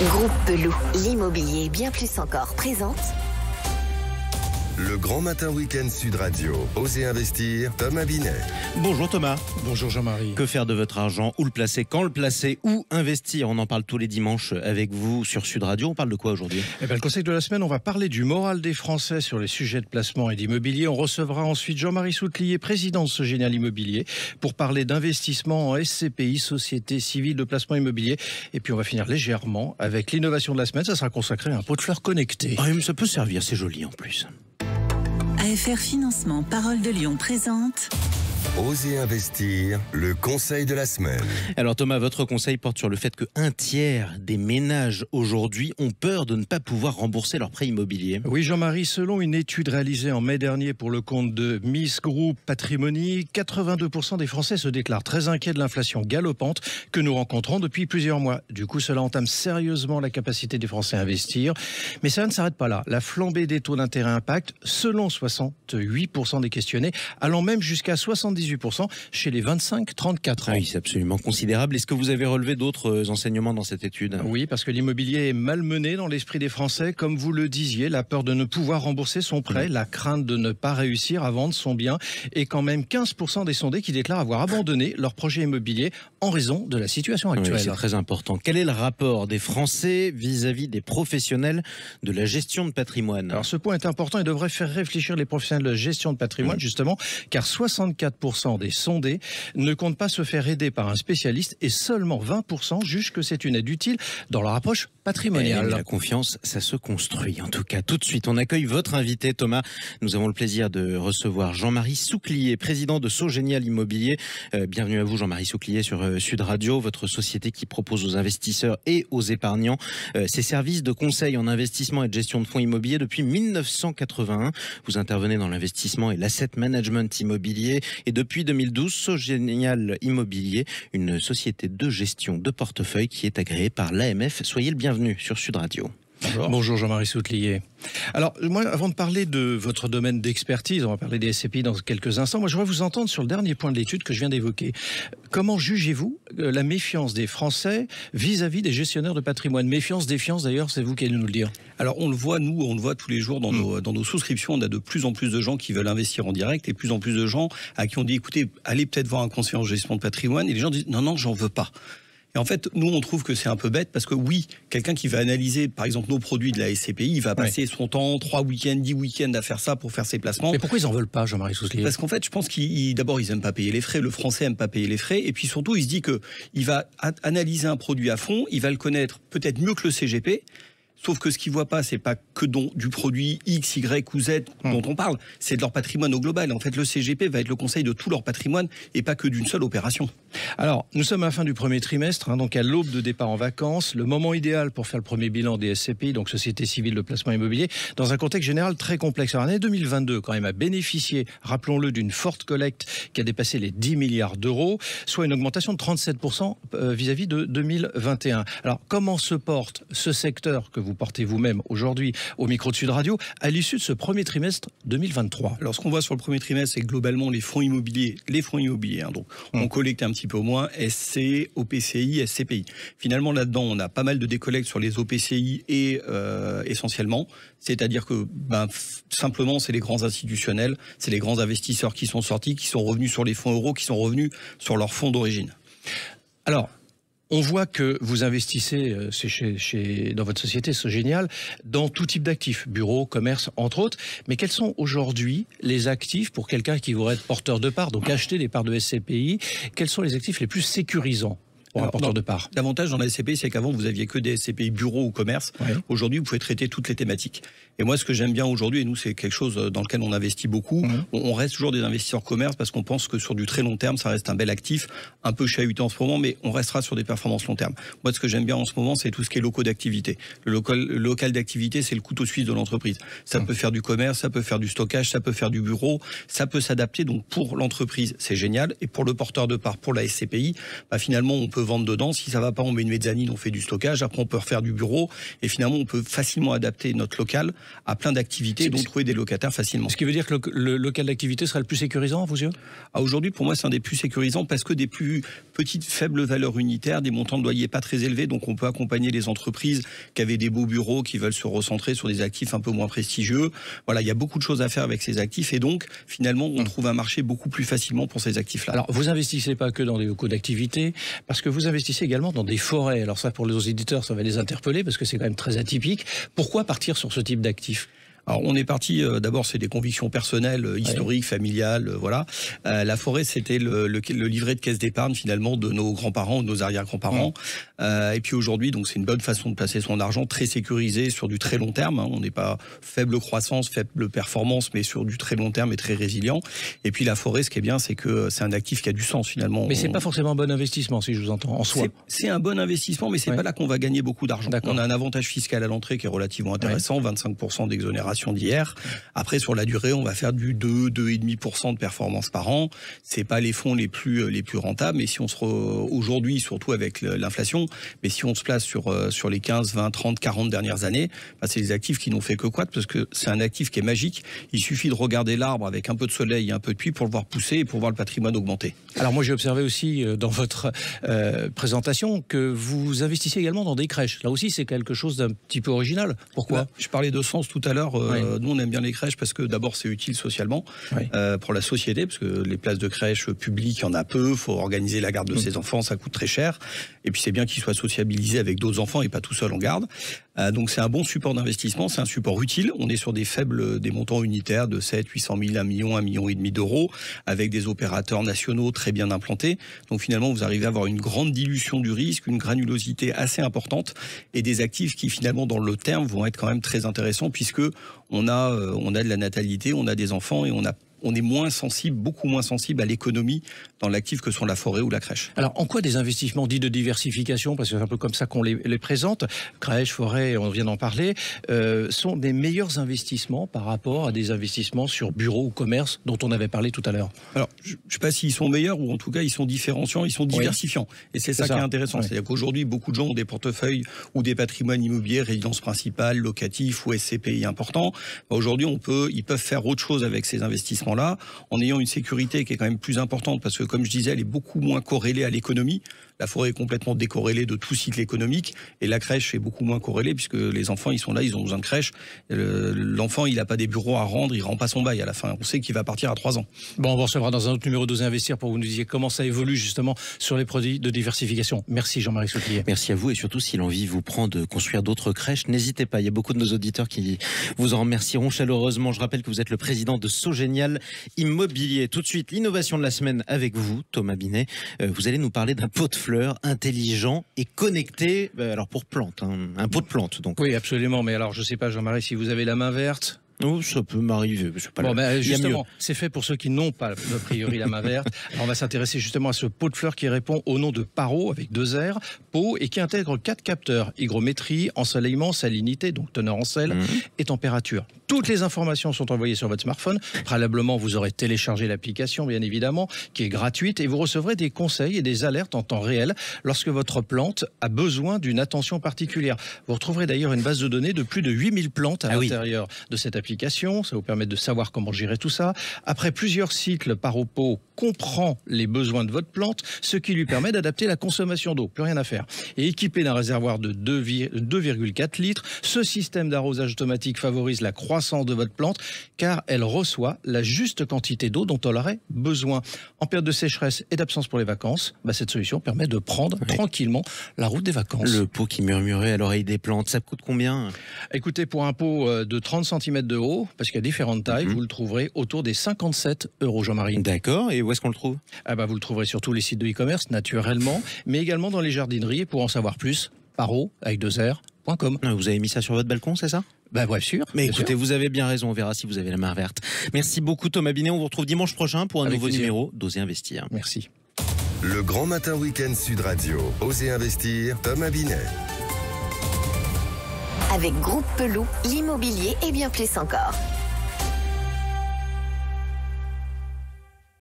Groupe Pelou, l'immobilier bien plus encore présente. Le Grand Matin Week-end Sud Radio. Osez investir, Thomas Binet. Bonjour Thomas. Bonjour Jean-Marie. Que faire de votre argent? Où le placer? Quand le placer? Où investir? On en parle tous les dimanches avec vous sur Sud Radio. On parle de quoi aujourd'hui? Le conseil de la semaine, on va parler du moral des Français sur les sujets de placement et d'immobilier. On recevra ensuite Jean-Marie Soutlier, président de Sogenial Immobilier, pour parler d'investissement en SCPI, Société Civile de Placement Immobilier. Et puis on va finir légèrement avec l'innovation de la semaine. Ça sera consacré à un pot de fleurs connecté. Ah, mais ça peut servir, c'est joli en plus. AFR Financement Parole de Lyon présente Osez investir, le conseil de la semaine. Alors Thomas, votre conseil porte sur le fait qu'un tiers des ménages aujourd'hui ont peur de ne pas pouvoir rembourser leur prêt immobilier. Oui Jean-Marie, selon une étude réalisée en mai dernier pour le compte de Miss Group Patrimony, 82% des Français se déclarent très inquiets de l'inflation galopante que nous rencontrons depuis plusieurs mois. Du coup, cela entame sérieusement la capacité des Français à investir. Mais ça ne s'arrête pas là. La flambée des taux d'intérêt impacte, selon 68% des questionnés, allant même jusqu'à 78% chez les 25-34 ans. Ah oui, c'est absolument considérable. Est-ce que vous avez relevé d'autres enseignements dans cette étude? Oui, parce que l'immobilier est malmené dans l'esprit des Français. Comme vous le disiez, la peur de ne pouvoir rembourser son prêt, la crainte de ne pas réussir à vendre son bien, et quand même 15% des sondés qui déclarent avoir abandonné leur projet immobilier en raison de la situation actuelle. Oui, c'est très important. Quel est le rapport des Français vis-à-vis des professionnels de la gestion de patrimoine? Alors ce point est important et devrait faire réfléchir les professionnels de la gestion de patrimoine, justement, car 64% des sondés ne comptent pas se faire aider par un spécialiste et seulement 20% jugent que c'est une aide utile dans leur approche patrimoniale. La confiance, ça se construit. En tout cas, tout de suite, on accueille votre invité, Thomas. Nous avons le plaisir de recevoir Jean-Marie Soutlier, président de Sogenial Immobilier. Bienvenue à vous, Jean-Marie Soutlier, sur Sud Radio, votre société qui propose aux investisseurs et aux épargnants ses services de conseil en investissement et de gestion de fonds immobiliers depuis 1981. Vous intervenez dans l'investissement et l'asset management immobilier. Et depuis 2012, Sogenial Immobilier, une société de gestion de portefeuille qui est agréée par l'AMF. Soyez le bienvenu sur Sud Radio. Bonjour Jean-Marie Soutlier. Alors moi, avant de parler de votre domaine d'expertise, on va parler des SCPI dans quelques instants, moi je voudrais vous entendre sur le dernier point de l'étude que je viens d'évoquer. Comment jugez-vous la méfiance des Français vis-à-vis des gestionnaires de patrimoine? Méfiance, défiance d'ailleurs, c'est vous qui allez nous le dire. Alors on le voit, nous, on le voit tous les jours dans nos souscriptions, on a de plus en plus de gens qui veulent investir en direct et plus en plus de gens à qui on dit écoutez, allez peut-être voir un conseiller en gestion de patrimoine, et les gens disent non, j'en veux pas. Et en fait, nous, on trouve que c'est un peu bête parce que oui, quelqu'un qui va analyser, par exemple, nos produits de la SCPI, il va passer son temps, 3 week-ends, 10 week-ends à faire ça pour faire ses placements. Mais pourquoi ils en veulent pas, Jean-Marie Soutlier? Parce qu'en fait, je pense d'abord, ils aiment pas payer les frais. Le Français aime pas payer les frais. Et puis surtout, il se dit que il va analyser un produit à fond, il va le connaître peut-être mieux que le CGP. Sauf que ce qu'ils voient pas, c'est pas que du produit X, Y ou Z dont on parle, c'est de leur patrimoine au global. En fait, le CGP va être le conseil de tout leur patrimoine et pas que d'une seule opération. Alors, nous sommes à la fin du premier trimestre, donc à l'aube de départ en vacances, le moment idéal pour faire le premier bilan des SCPI, donc Société Civile de Placement Immobilier, dans un contexte général très complexe. Alors, l'année 2022, quand même, a bénéficié, rappelons-le, d'une forte collecte qui a dépassé les 10 milliards d'euros, soit une augmentation de 37% vis-à-vis de 2021. Alors, comment se porte ce secteur que vous portez vous-même aujourd'hui au micro de Sud Radio à l'issue de ce premier trimestre 2023? Alors, ce qu'on voit sur le premier trimestre, c'est que globalement, les fonds immobiliers, donc on collecte un petit peu au moins SC, OPCI, SCPI. Finalement, là-dedans, on a pas mal de décollectes sur les OPCI et essentiellement, c'est-à-dire que simplement, c'est les grands institutionnels, c'est les grands investisseurs qui sont sortis, qui sont revenus sur les fonds euros, qui sont revenus sur leurs fonds d'origine. Alors, on voit que vous investissez dans votre société Sogenial dans tout type d'actifs, bureaux, commerce, entre autres. Mais quels sont aujourd'hui les actifs pour quelqu'un qui voudrait être porteur de parts, donc acheter des parts de SCPI? Quels sont les actifs les plus sécurisants pour un porteur de parts? L'avantage dans la SCPI, c'est qu'avant, vous aviez que des SCPI bureaux ou commerce. Ouais. Aujourd'hui, vous pouvez traiter toutes les thématiques. Et moi, ce que j'aime bien aujourd'hui, et nous, c'est quelque chose dans lequel on investit beaucoup, on reste toujours des investisseurs commerce parce qu'on pense que sur du très long terme, ça reste un bel actif, un peu chahuté en ce moment, mais on restera sur des performances long terme. Moi, ce que j'aime bien en ce moment, c'est tout ce qui est locaux d'activité. Le local d'activité, c'est le couteau suisse de l'entreprise. Ça peut faire du commerce, ça peut faire du stockage, ça peut faire du bureau, ça peut s'adapter. Donc, pour l'entreprise, c'est génial. Et pour le porteur de parts, pour la SCPI, finalement, on peut vente dedans. Si ça va pas, on met une mezzanine, on fait du stockage. Après, on peut refaire du bureau. Et finalement, on peut facilement adapter notre local à plein d'activités et donc trouver des locataires facilement. Ce qui veut dire que le local d'activité sera le plus sécurisant à vos yeux ? Aujourd'hui, pour moi, c'est un des plus sécurisants parce que des plus petites, faibles valeurs unitaires, des montants de loyer pas très élevés. Donc, on peut accompagner les entreprises qui avaient des beaux bureaux, qui veulent se recentrer sur des actifs un peu moins prestigieux. Voilà, il y a beaucoup de choses à faire avec ces actifs et donc, finalement, on trouve un marché beaucoup plus facilement pour ces actifs-là. Alors, vous investissez pas que dans des locaux d'activité, parce que vous investissez également dans des forêts. Alors ça, pour les éditeurs, ça va les interpeller parce que c'est quand même très atypique. Pourquoi partir sur ce type d'actifs ? Alors on est parti, d'abord c'est des convictions personnelles, historiques, familiales, voilà. La forêt c'était le livret de caisse d'épargne finalement de nos grands-parents, de nos arrière-grands-parents. Et puis aujourd'hui donc c'est une bonne façon de placer son argent, très sécurisé sur du très long terme. On n'est pas faible croissance, faible performance, mais sur du très long terme et très résilient. Et puis la forêt, ce qui est bien, c'est que c'est un actif qui a du sens finalement. Mais c'est pas forcément un bon investissement si je vous entends en soi. C'est un bon investissement, mais c'est pas là qu'on va gagner beaucoup d'argent. On a un avantage fiscal à l'entrée qui est relativement intéressant, 25% d'exonération d'IR. Après, sur la durée, on va faire du 2,5% de performance par an. C'est pas les fonds les plus rentables, mais si on aujourd'hui, surtout avec l'inflation, mais si on se place sur les 15, 20, 30, 40 dernières années, c'est des actifs qui n'ont fait que croître parce que c'est un actif qui est magique. Il suffit de regarder l'arbre avec un peu de soleil et un peu de pluie pour le voir pousser et pour voir le patrimoine augmenter. Alors moi, j'ai observé aussi dans votre présentation que vous investissez également dans des crèches. Là aussi, c'est quelque chose d'un petit peu original. Pourquoi ? Je parlais de sens tout à l'heure. Nous, on aime bien les crèches parce que d'abord, c'est utile socialement pour la société, parce que les places de crèche publiques, il y en a peu. Il faut organiser la garde de ses enfants, ça coûte très cher. Et puis, c'est bien qu'ils soient sociabilisés avec d'autres enfants et pas tout seul en garde. Donc, c'est un bon support d'investissement. C'est un support utile. On est sur des montants unitaires de 700, 800 000, 1 million, 1,5 million d'euros, avec des opérateurs nationaux très bien implantés. Donc, finalement, vous arrivez à avoir une grande dilution du risque, une granulosité assez importante et des actifs qui, finalement, dans le terme, vont être quand même très intéressants puisque on a de la natalité, on a des enfants et on est moins sensible, beaucoup moins sensible à l'économie dans l'actif que sont la forêt ou la crèche. Alors, en quoi des investissements dits de diversification, parce que c'est un peu comme ça qu'on les présente, crèche, forêt, on vient d'en parler, sont des meilleurs investissements par rapport à des investissements sur bureau ou commerce dont on avait parlé tout à l'heure? Alors, je ne sais pas s'ils sont meilleurs ou en tout cas ils sont différenciants, ils sont diversifiants. Et c'est ça qui est intéressant. C'est-à-dire qu'aujourd'hui, beaucoup de gens ont des portefeuilles ou des patrimoines immobiliers, résidence principale, locatif ou SCPI importants. Aujourd'hui, ils peuvent faire autre chose avec ces investissements là, en ayant une sécurité qui est quand même plus importante, parce que comme je disais, elle est beaucoup moins corrélée à l'économie. La forêt est complètement décorrélée de tout cycle économique, et la crèche est beaucoup moins corrélée, puisque les enfants, ils sont là, ils ont besoin de crèche. L'enfant, il n'a pas des bureaux à rendre, il rend pas son bail à la fin. On sait qu'il va partir à 3 ans. Bon, on vous recevra dans un autre numéro d'Oser Investir pour que vous nous disiez comment ça évolue justement sur les produits de diversification. Merci Jean-Marie Souclier. Merci à vous, et surtout si l'envie vous prend de construire d'autres crèches, n'hésitez pas. Il y a beaucoup de nos auditeurs qui vous en remercieront chaleureusement. Je rappelle que vous êtes le président de Sogénial Immobilier. Tout de suite, l'innovation de la semaine avec vous, Thomas Binet. Vous allez nous parler d'un pot de fleurs intelligent et connecté, alors pour plantes, un pot de plantes donc. Oui, absolument, mais alors je sais pas Jean-Marie, si vous avez la main verte. Oh, ça peut m'arriver. Justement, c'est fait pour ceux qui n'ont pas, a priori, la main verte. Alors, on va s'intéresser justement à ce pot de fleurs qui répond au nom de Paro, avec 2 R, pot, et qui intègre 4 capteurs: hygrométrie, ensoleillement, salinité, donc teneur en sel, et température. Toutes les informations sont envoyées sur votre smartphone. Préalablement, vous aurez téléchargé l'application, bien évidemment, qui est gratuite, et vous recevrez des conseils et des alertes en temps réel lorsque votre plante a besoin d'une attention particulière. Vous retrouverez d'ailleurs une base de données de plus de 8000 plantes à l'intérieur de cette application. Ça vous permet de savoir comment gérer tout ça. Après plusieurs cycles, Paro comprend les besoins de votre plante, ce qui lui permet d'adapter la consommation d'eau. Plus rien à faire. Et équipé d'un réservoir de 2,4 litres, ce système d'arrosage automatique favorise la croissance de votre plante car elle reçoit la juste quantité d'eau dont elle aurait besoin. En période de sécheresse et d'absence pour les vacances, cette solution permet de prendre tranquillement la route des vacances. Le pot qui murmurait à l'oreille des plantes, ça coûte combien? Écoutez, pour un pot de 30 cm de haut, parce qu'il y a différentes tailles, vous le trouverez autour des 57 €, Jean-Marie. D'accord, et où est-ce qu'on le trouve? Vous le trouverez sur tous les sites de e-commerce, naturellement, mais également dans les jardineries. Et pour en savoir plus, Paro, avec 2 R.com. Vous avez mis ça sur votre balcon, c'est ça? Bien sûr. Mais écoutez, vous avez bien raison, on verra si vous avez la main verte. Merci beaucoup Thomas Binet, on vous retrouve dimanche prochain pour un nouveau numéro d'Oser Investir. Merci. Le Grand Matin Week-end Sud Radio, Oser Investir, Thomas Binet. Avec Groupe Peloux, l'immobilier et bien plus encore.